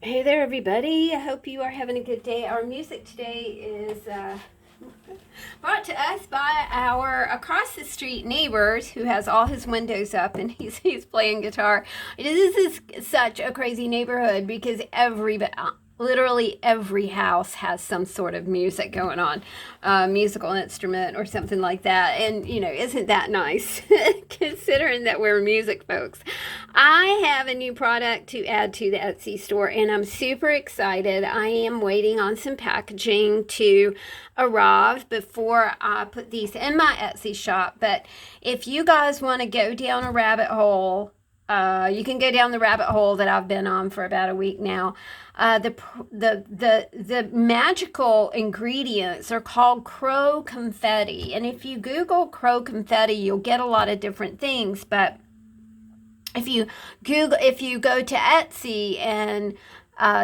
Hey there, everybody. I hope you are having a good day. Our music today is brought to us by our across the street neighbors who has all his windows up and he's playing guitar. This is such a crazy neighborhood because literally every house has some sort of music going on, musical instrument or something like that. And, isn't that nice considering that we're music folks? I have a new product to add to the Etsy store and I'm super excited. I am waiting on some packaging to arrive before I put these in my Etsy shop. But if you guys want to go down a rabbit hole, you can go down the rabbit hole that I've been on for about a week now. The magical ingredients are called crow confetti, and if you Google crow confetti, you'll get a lot of different things. But if you go to Etsy and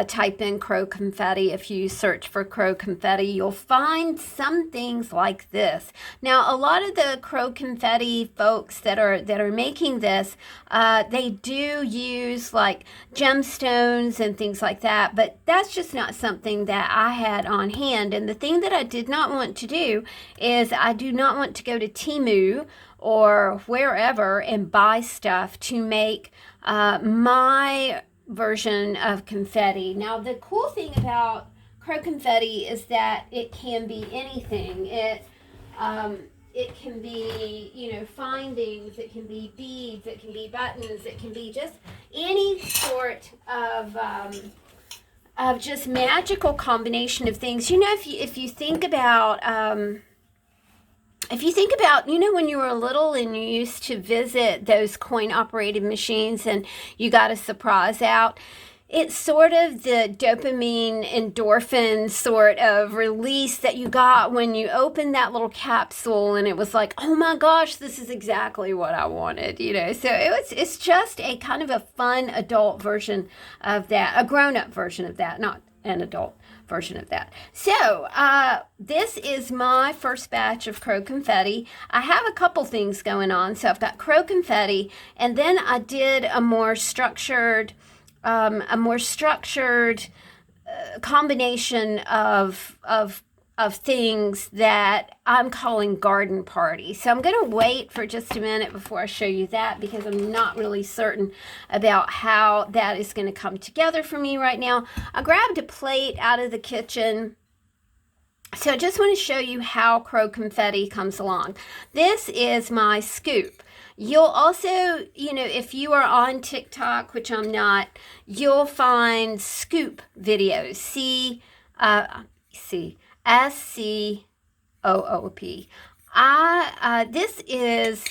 type in crow confetti, if you search for crow confetti, you'll find some things like this. Now, a lot of the crow confetti folks that are making this, they do use like gemstones and things like that, but that's just not something that I had on hand. And the thing that I did not want to do is I do not want to go to Temu or wherever and buy stuff to make my version of confetti. Now, the cool thing about crow confetti is that it can be anything. It can be, findings, it can be beads, it can be buttons, it can be just any sort of just magical combination of things. If you think about when you were little and you used to visit those coin operated machines and you got a surprise out, it's sort of the dopamine endorphin sort of release that you got when you opened that little capsule and it was like, oh my gosh, this is exactly what I wanted, So it's just a kind of a fun adult version of that, a grown-up version of that, not an adult version of that. So this is my first batch of crow confetti. I have a couple things going on. So I've got crow confetti, and then I did a more structured combination of things that I'm calling garden party. So I'm going to wait for just a minute before I show you that because I'm not really certain about how that is going to come together for me right now. I grabbed a plate out of the kitchen. So I just want to show you how crow confetti comes along. This is my scoop. You'll also, if you are on TikTok, which I'm not, you'll find scoop videos. SCOOP. This is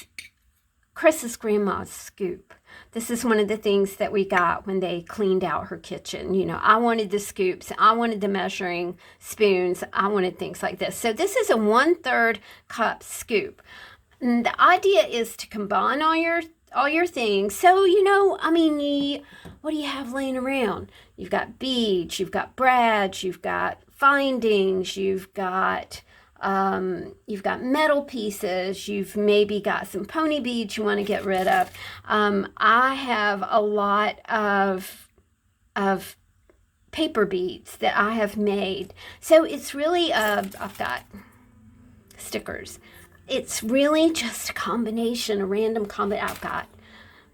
Chris's grandma's scoop. This is one of the things that we got when they cleaned out her kitchen. I wanted the scoops. I wanted the measuring spoons. I wanted things like this. So this is a 1/3 cup scoop. And the idea is to combine all your things. So, what do you have laying around? You've got beads, you've got brads, you've got findings, you've got metal pieces, you've maybe got some pony beads you want to get rid of. I have a lot of paper beads that I have made. So it's really, I've got stickers. It's really just a combination, a random combination. I've got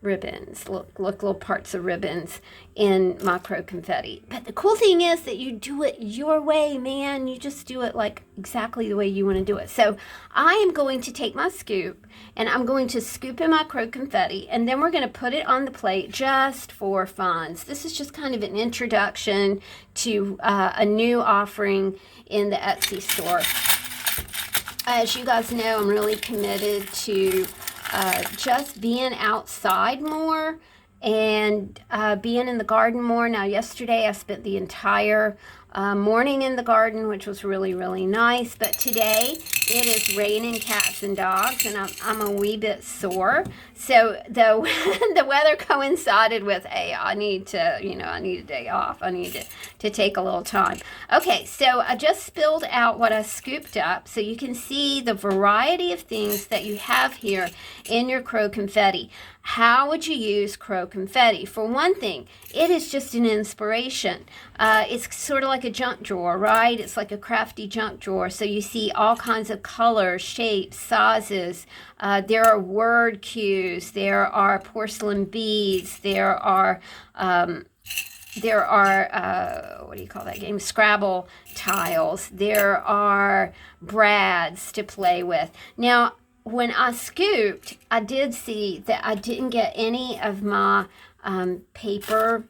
ribbons, look, little parts of ribbons in my crow confetti. But the cool thing is that you do it your way, man. You just do it like exactly the way you want to do it. So I am going to take my scoop and I'm going to scoop in my crow confetti and then we're going to put it on the plate just for fun. So this is just kind of an introduction to a new offering in the Etsy store. As you guys know, I'm really committed to just being outside more and being in the garden more. Now, yesterday I spent the entire morning in the garden, which was really, really nice. But today it is raining cats and dogs, and I'm a wee bit sore. So the weather coincided with, hey, I need a day off. I need to take a little time. Okay, so I just spilled out what I scooped up, so you can see the variety of things that you have here in your crow confetti. How would you use crow confetti? For one thing, it is just an inspiration. It's sort of like a junk drawer, right? It's like a crafty junk drawer. So you see all kinds of colors, shapes, sizes. There are word cues. There are porcelain beads. There are what do you call that game? Scrabble tiles. There are brads to play with. Now, when I scooped, I did see that I didn't get any of my paper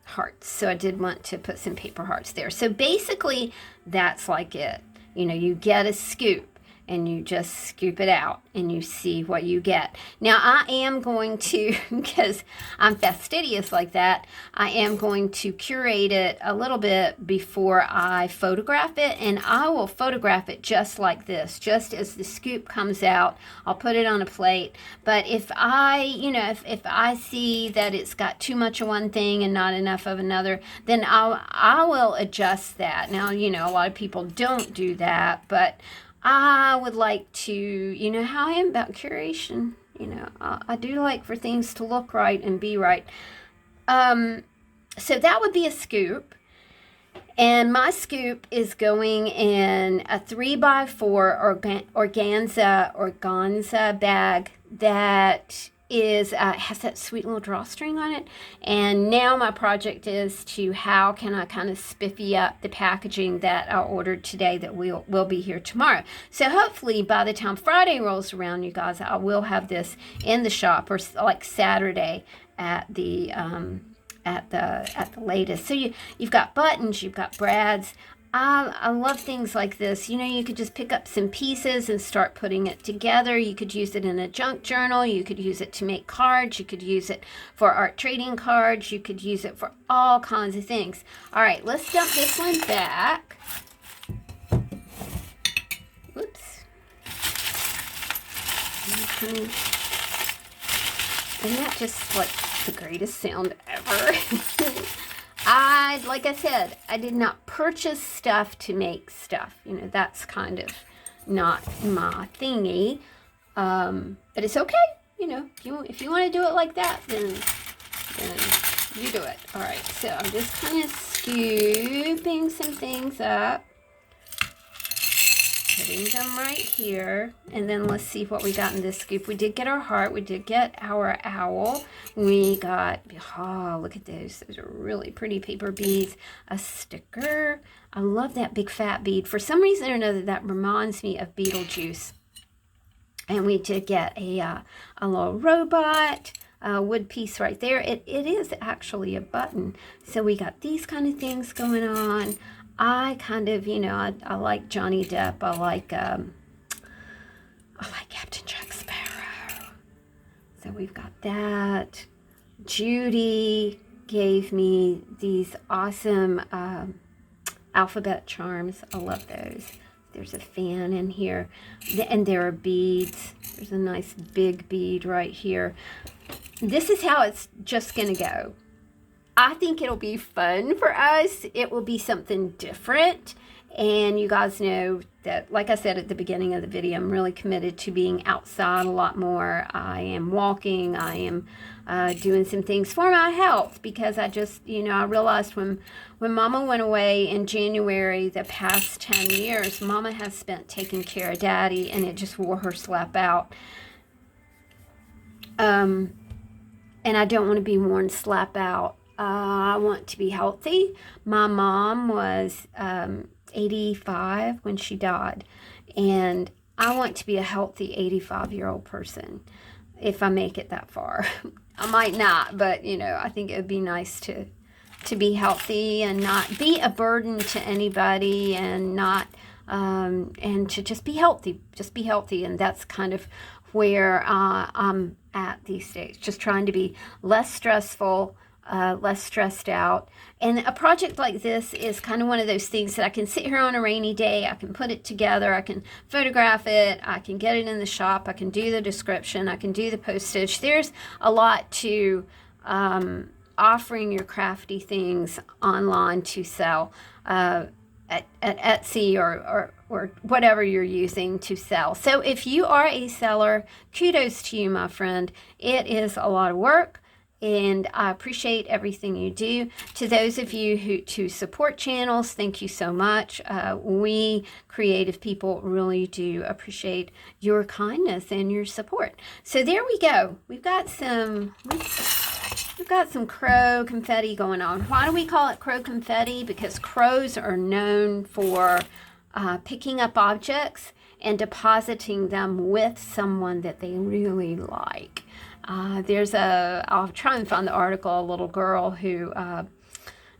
hearts. So I did want to put some paper hearts there. So basically, that's like it. You get a scoop and you just scoop it out and you see what you get. Now, I am going to, because I'm fastidious like that, I am going to curate it a little bit before I photograph it, and I will photograph it just like this, just as the scoop comes out. I'll put it on a plate. But if I see that it's got too much of one thing and not enough of another, then I will adjust that. Now, a lot of people don't do that, but I would like to, you know how I am about curation. I do like for things to look right and be right. So that would be a scoop. And my scoop is going in a 3x4 organza bag that has that sweet little drawstring on it. And now my project is how can I kind of spiffy up the packaging that I ordered today that will be here tomorrow. So hopefully by the time Friday rolls around, you guys, I will have this in the shop, or like Saturday at the latest. So you've got buttons, you've got brads. I love things like this. You could just pick up some pieces and start putting it together. You could use it in a junk journal. You could use it to make cards. You could use it for art trading cards. You could use it for all kinds of things. All right, let's dump this one back. Whoops. Isn't that just like the greatest sound ever? Like I said, I did not purchase stuff to make stuff. That's kind of not my thingy. But it's okay. If you want to do it like that, then you do it. All right, so I'm just kind of scooping some things up, putting them right here, and then let's see what we got in this scoop. We did get our heart. We did get our owl. We got, look at those. Those are really pretty paper beads. A sticker. I love that big fat bead. For some reason or another, that reminds me of Beetlejuice. And we did get a little robot. Wood piece right there. It is actually a button. So we got these kind of things going on. I kind of, I like Johnny Depp. I like Captain Jack Sparrow. So we've got that. Judy gave me these awesome alphabet charms. I love those. There's a fan in here. And there are beads. There's a nice big bead right here. This is how it's just going to go. I think it'll be fun for us. It will be something different. And you guys know that, like I said at the beginning of the video, I'm really committed to being outside a lot more. I am walking. I am doing some things for my health, because I just, I realized when Mama went away in January, the past 10 years, Mama has spent taking care of Daddy, and it just wore her slap out. And I don't want to be worn slap out. I want to be healthy. My mom was 85 when she died, and I want to be a healthy 85-year-old person if I make it that far. I might not, but I think it would be nice to be healthy and not be a burden to anybody, and not and to just be healthy. And that's kind of where I'm at these days. Just trying to be less stressful, less stressed out. And a project like this is kind of one of those things that I can sit here on a rainy day, I can put it together, I can photograph it, I can get it in the shop, I can do the description, I can do the postage. There's a lot to offering your crafty things online to sell at Etsy or whatever you're using to sell. So if you are a seller, kudos to you, my friend. It is a lot of work, and I appreciate everything you do. To those of you who support channels, thank you so much. We creative people really do appreciate your kindness and your support. So there we go. We've got some crow confetti going on. Why do we call it crow confetti? Because crows are known for picking up objects and depositing them with someone that they really like. I'll try and find the article, a little girl who,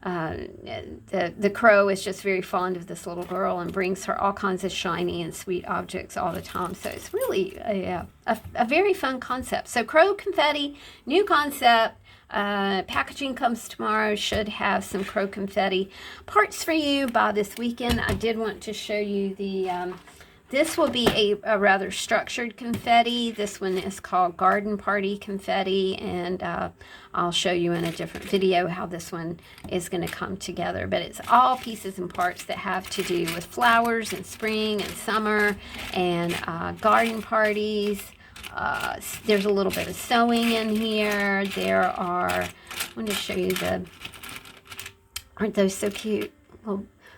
the crow is just very fond of this little girl and brings her all kinds of shiny and sweet objects all the time. So it's really a very fun concept. So crow confetti, new concept. Packaging comes tomorrow, should have some crow confetti parts for you by this weekend. I did want to show you this will be a rather structured confetti. This one is called Garden Party Confetti, and I'll show you in a different video how this one is going to come together. But it's all pieces and parts that have to do with flowers and spring and summer and garden parties. There's a little bit of sewing in here. I want to show you aren't those so cute?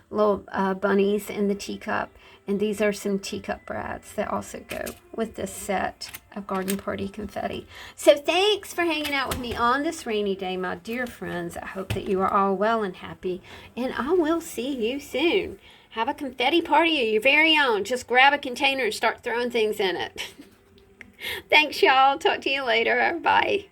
Little bunnies in the teacup. And these are some teacup brads that also go with this set of Garden Party Confetti. So thanks for hanging out with me on this rainy day, my dear friends. I hope that you are all well and happy. And I will see you soon. Have a confetti party of your very own. Just grab a container and start throwing things in it. Thanks, y'all. Talk to you later. Bye.